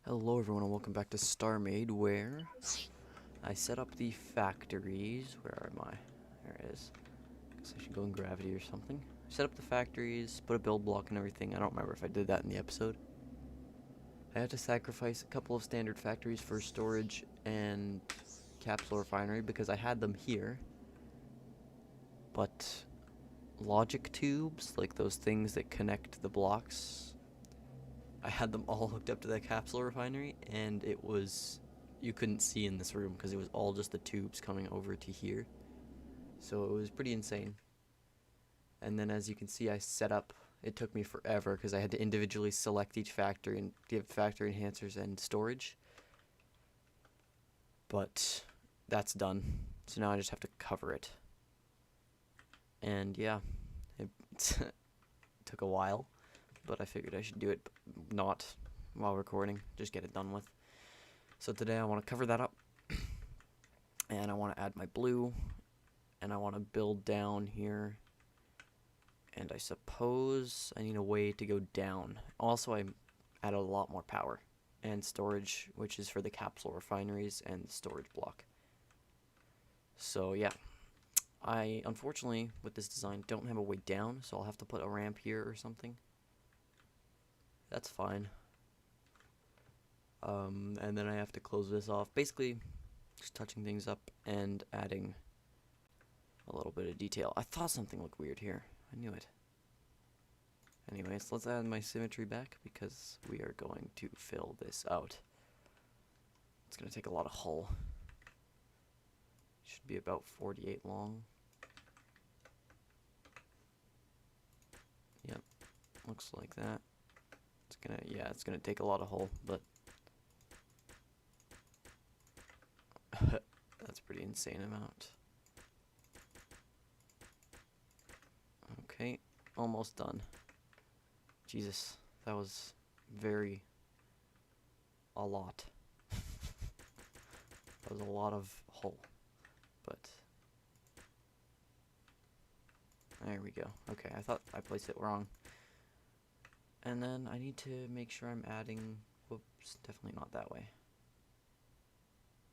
Hello everyone and welcome back to Starmade, where I set up the factories. Where am I? There it is. Guess I should go in gravity or something. Set up the factories, put a build block and everything. I don't remember if I did that in the episode. I had to sacrifice a couple of standard factories for storage and capsule refinery because I had them here. But logic tubes, like those things that connect the blocks, I had them all hooked up to that capsule refinery, and it was, you couldn't see in this room because it was all just the tubes coming over to here. So it was pretty insane. And then as you can see, I set up, it took me forever because I had to individually select each factory and give factory enhancers and storage. But that's done. So now I just have to cover it. And yeah, it took a while, but I figured I should do it not while recording, just get it done with. So today I want to cover that up, and I want to add my blue, and I want to build down here, and I suppose I need a way to go down. Also, I added a lot more power and storage, which is for the capsule refineries and the storage block. So yeah, I unfortunately with this design don't have a way down, so I'll have to put a ramp here or something. That's fine. And then I have to close this off. Basically, just touching things up and adding a little bit of detail. I thought something looked weird here. I knew it. Anyways, let's add my symmetry back because we are going to fill this out. It's going to take a lot of hull. Should be about 48 long. Yep, looks like that. It's gonna take a lot of hull, but that's a pretty insane amount. Okay, almost done. Jesus, that was a lot. That was a lot of hull, but there we go. Okay, I thought I placed it wrong. And then I need to make sure I'm adding, whoops, definitely not that way,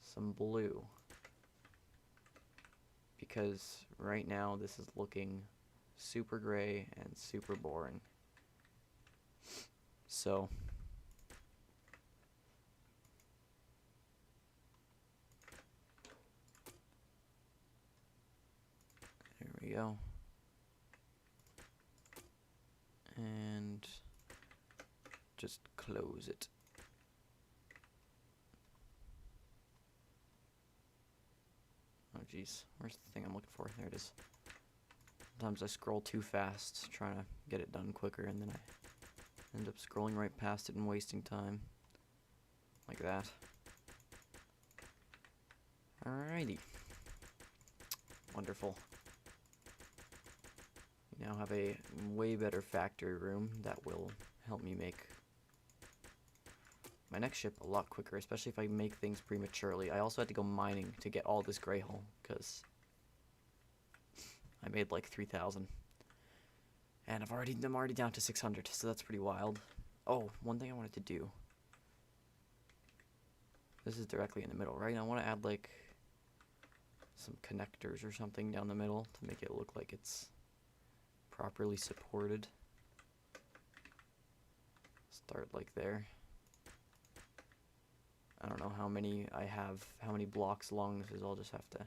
some blue. Because right now this is looking super gray and super boring. So there we go. And just close it. Oh geez, where's the thing I'm looking for? There it is. Sometimes I scroll too fast trying to get it done quicker, and then I end up scrolling right past it and wasting time. Like that. Alrighty. Wonderful. We now have a way better factory room that will help me make my next ship a lot quicker, especially if I make things prematurely. I also had to go mining to get all this gray hull, because I made like 3,000. And I'm already down to 600, so that's pretty wild. Oh, one thing I wanted to do. This is directly in the middle, right? I want to add like some connectors or something down the middle to make it look like it's properly supported. Start like there. I don't know how many I have, how many blocks long this is. I'll just have to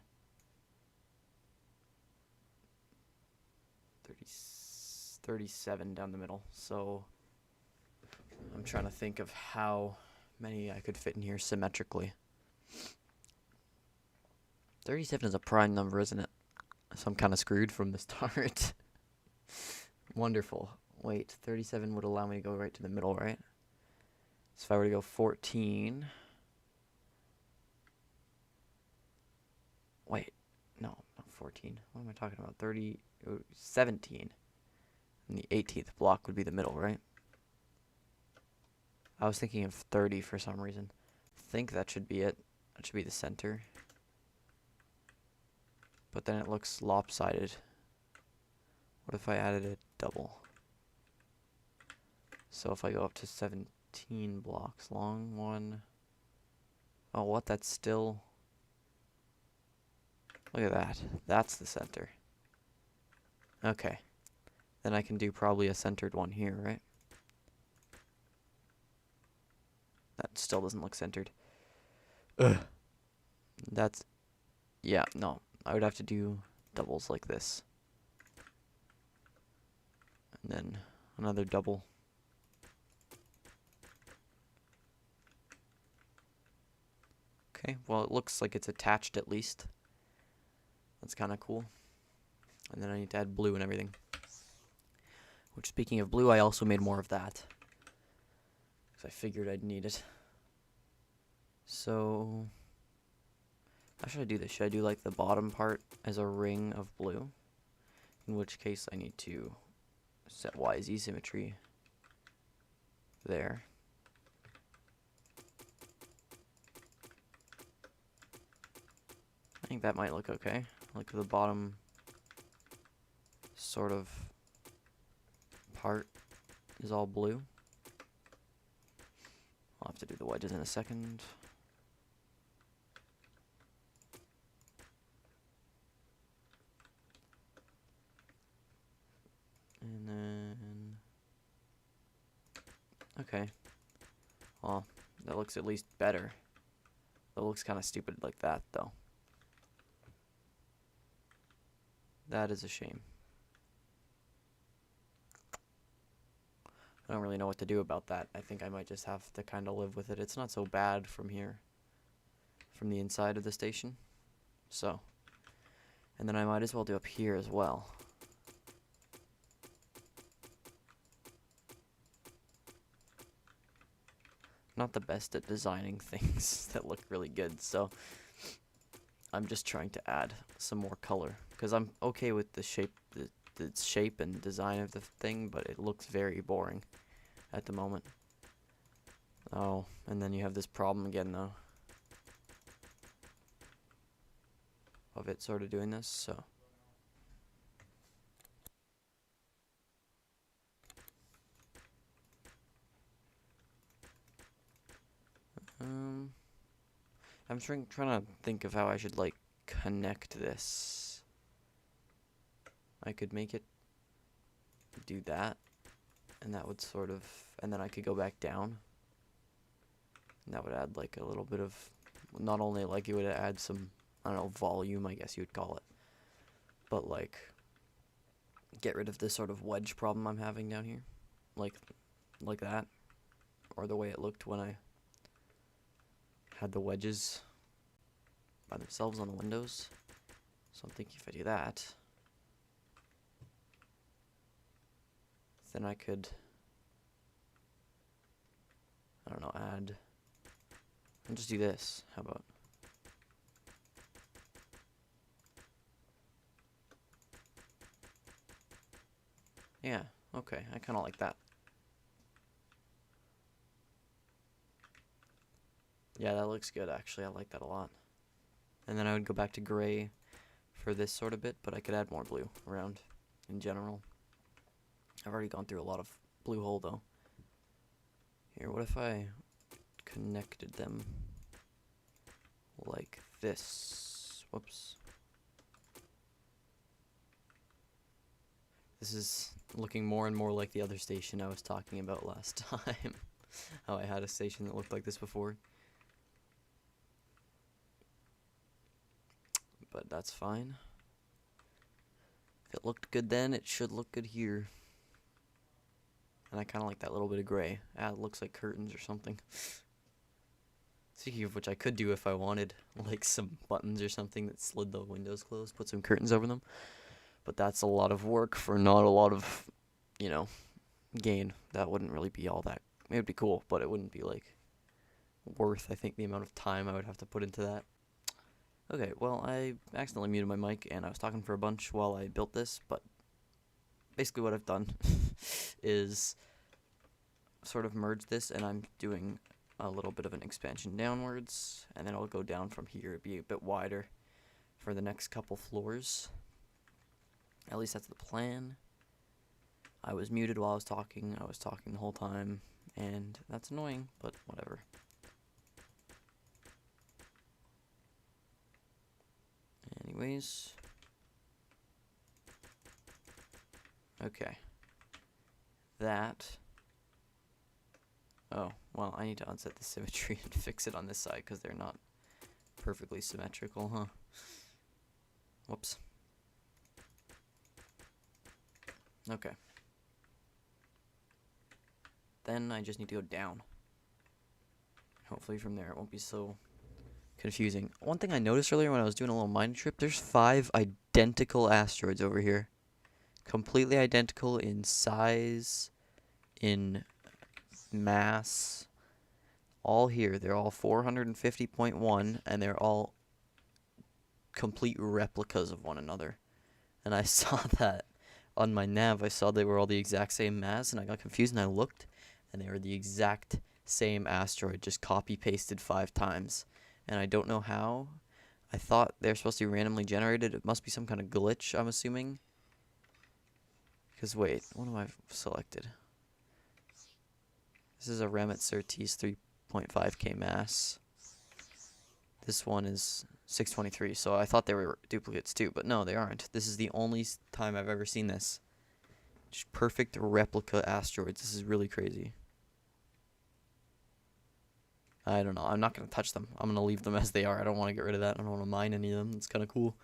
37 down the middle. So I'm trying to think of how many I could fit in here symmetrically. 37 is a prime number, isn't it? So I'm kind of screwed from the start. Wonderful. Wait, 37 would allow me to go right to the middle, right? So if I were to go 14... Wait, no, not 14. What am I talking about? 17. And the 18th block would be the middle, right? I was thinking of 30 for some reason. I think that should be it. That should be the center. But then it looks lopsided. What if I added a double? So if I go up to 15 blocks long. One. Oh, what? That's still... Look at that. That's the center. Okay. Then I can do probably a centered one here, right? That still doesn't look centered. Ugh. That's... Yeah, no. I would have to do doubles like this. And then another double. Okay, well it looks like it's attached at least. That's kind of cool. And then I need to add blue and everything. Which, speaking of blue, I also made more of that. Because I figured I'd need it. So... how should I do this? Should I do like the bottom part as a ring of blue? In which case I need to set YZ symmetry there. I think that might look okay. Like the bottom sort of part is all blue. I'll have to do the wedges in a second. And then... okay. Well, that looks at least better. That looks kind of stupid like that, though. That is a shame. I don't really know what to do about that. I think I might just have to kind of live with it. It's not so bad from here, from the inside of the station. So, and then I might as well do up here as well. Not the best at designing things that look really good, so I'm just trying to add some more color, because I'm okay with the shape, the shape and design of the thing, but it looks very boring at the moment. Oh, and then you have this problem again, though, of it sort of doing this, so. I'm trying to think of how I should, like, connect this. I could make it do that, and that would sort of, and then I could go back down. And that would add, like, a little bit of, not only, like, it would add some, I don't know, volume, I guess you would call it, but, like, get rid of this sort of wedge problem I'm having down here. Like that. Or the way it looked when I had the wedges by themselves on the windows. So I'm thinking if I do that, then I could, I don't know, add, and just do this. How about? Yeah, okay, I kind of like that. Yeah, that looks good, actually. I like that a lot. And then I would go back to gray for this sort of bit, but I could add more blue around in general. I've already gone through a lot of blue hole, though. Here, what if I connected them like this? Whoops. This is looking more and more like the other station I was talking about last time. How I had a station that looked like this before. But that's fine. If it looked good then, it should look good here. And I kind of like that little bit of gray. Ah, it looks like curtains or something. Speaking of which, I could do if I wanted, like some buttons or something that slid the windows closed, put some curtains over them. But that's a lot of work for not a lot of, you know, gain. That wouldn't really be all that. It would be cool, but it wouldn't be, like, worth, I think, the amount of time I would have to put into that. Okay, well, I accidentally muted my mic, and I was talking for a bunch while I built this, but basically what I've done is sort of merge this, and I'm doing a little bit of an expansion downwards, and then I'll go down from here, it'll be a bit wider for the next couple floors. At least that's the plan. I was muted while I was talking the whole time. and that's annoying, but whatever. Anyways. Okay. That. Oh, well, I need to unset the symmetry and fix it on this side because they're not perfectly symmetrical, huh? Whoops. Okay. Then I just need to go down. Hopefully from there it won't be so confusing. One thing I noticed earlier when I was doing a little mining trip, there's 5 identical asteroids over here. Completely identical in size, in mass, all here. They're all 450.1, and they're all complete replicas of one another. And I saw that on my nav. I saw they were all the exact same mass, and I got confused, and I looked, and they were the exact same asteroid, just copy-pasted 5 times. And I don't know how. I thought they're supposed to be randomly generated. It must be some kind of glitch, I'm assuming. Because, wait, what have I selected? This is a Ramet Surtees 3.5k mass. This one is 623, so I thought they were duplicates too, but no, they aren't. This is the only time I've ever seen this. Just perfect replica asteroids. This is really crazy. I don't know. I'm not going to touch them. I'm going to leave them as they are. I don't want to get rid of that. I don't want to mine any of them. It's kind of cool.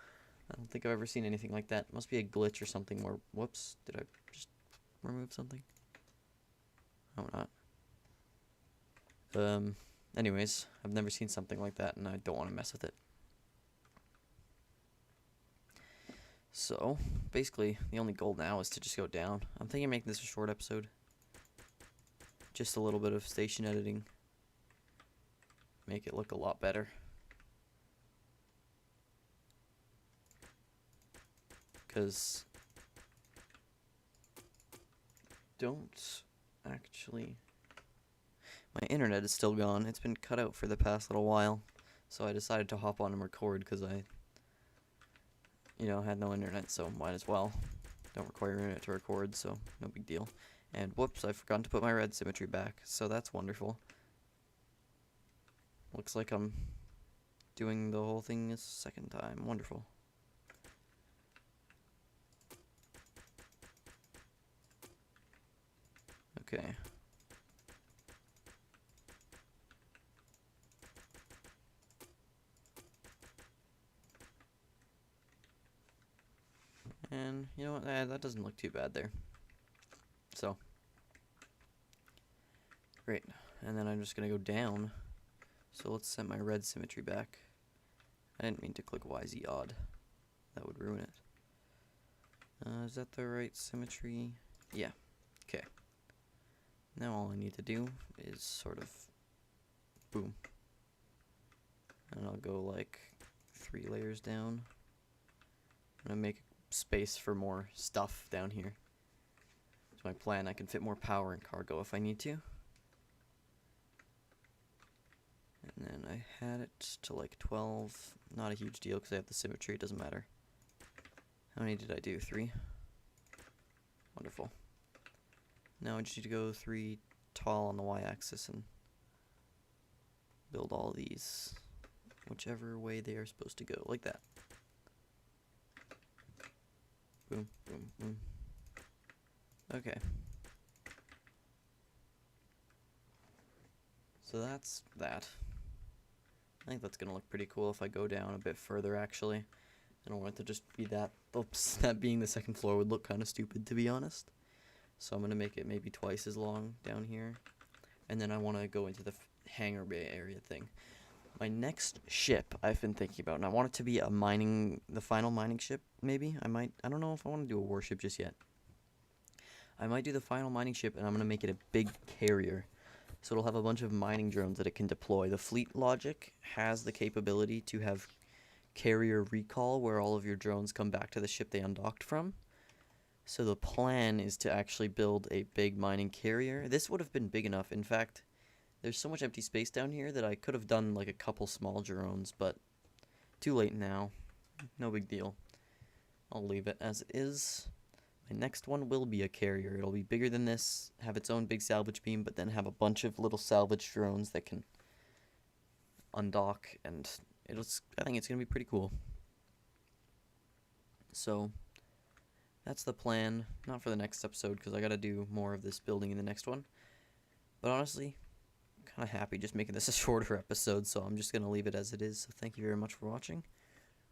I don't think I've ever seen anything like that. It must be a glitch or something where... Whoops. Did I just remove something? Oh, not. Anyways, I've never seen something like that, and I don't want to mess with it. So, basically, the only goal now is to just go down. I'm thinking of making this a short episode. Just a little bit of station editing. Make it look a lot better. Because... don't actually... My internet is still gone. It's been cut out for the past little while. So I decided to hop on and record because I, had no internet, so might as well. Don't require internet to record, so no big deal. And whoops, I forgot to put my red symmetry back, so that's wonderful. Looks like I'm doing the whole thing a second time. Wonderful. Okay. And you know what? That doesn't look too bad there. So. Great. And then I'm just going to go down. So let's set my red symmetry back. I didn't mean to click YZ odd. That would ruin it. Is that the right symmetry? Yeah. Okay. Now all I need to do is sort of boom. And I'll go like 3 layers down. I'm going to make space for more stuff down here. That's my plan. I can fit more power and cargo if I need to. And then I had it to like 12. Not a huge deal because I have the symmetry. It doesn't matter. How many did I do? 3? Wonderful. Now I just need to go 3 tall on the y-axis and build all these whichever way they are supposed to go. Like that. Boom, boom, boom. Okay. So that's that. I think that's going to look pretty cool if I go down a bit further, actually. I don't want it to just be that. Oops, that being the second floor would look kind of stupid, to be honest. So I'm going to make it maybe twice as long down here. And then I want to go into the hangar bay area thing. My next ship I've been thinking about, and I want it to be the final mining ship, maybe. I don't know if I want to do a warship just yet. I might do the final mining ship, and I'm going to make it a big carrier. So it'll have a bunch of mining drones that it can deploy. The fleet logic has the capability to have carrier recall, where all of your drones come back to the ship they undocked from. So the plan is to actually build a big mining carrier. This would have been big enough. In fact, there's so much empty space down here that I could have done like a couple small drones, but too late now. No big deal. I'll leave it as it is. My next one will be a carrier. It'll be bigger than this, have its own big salvage beam, but then have a bunch of little salvage drones that can undock, and I think it's going to be pretty cool. So, that's the plan. Not for the next episode, because I got to do more of this building in the next one. But honestly, I'm kind of happy just making this a shorter episode, so I'm just going to leave it as it is. So thank you very much for watching,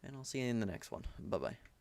and I'll see you in the next one. Bye-bye.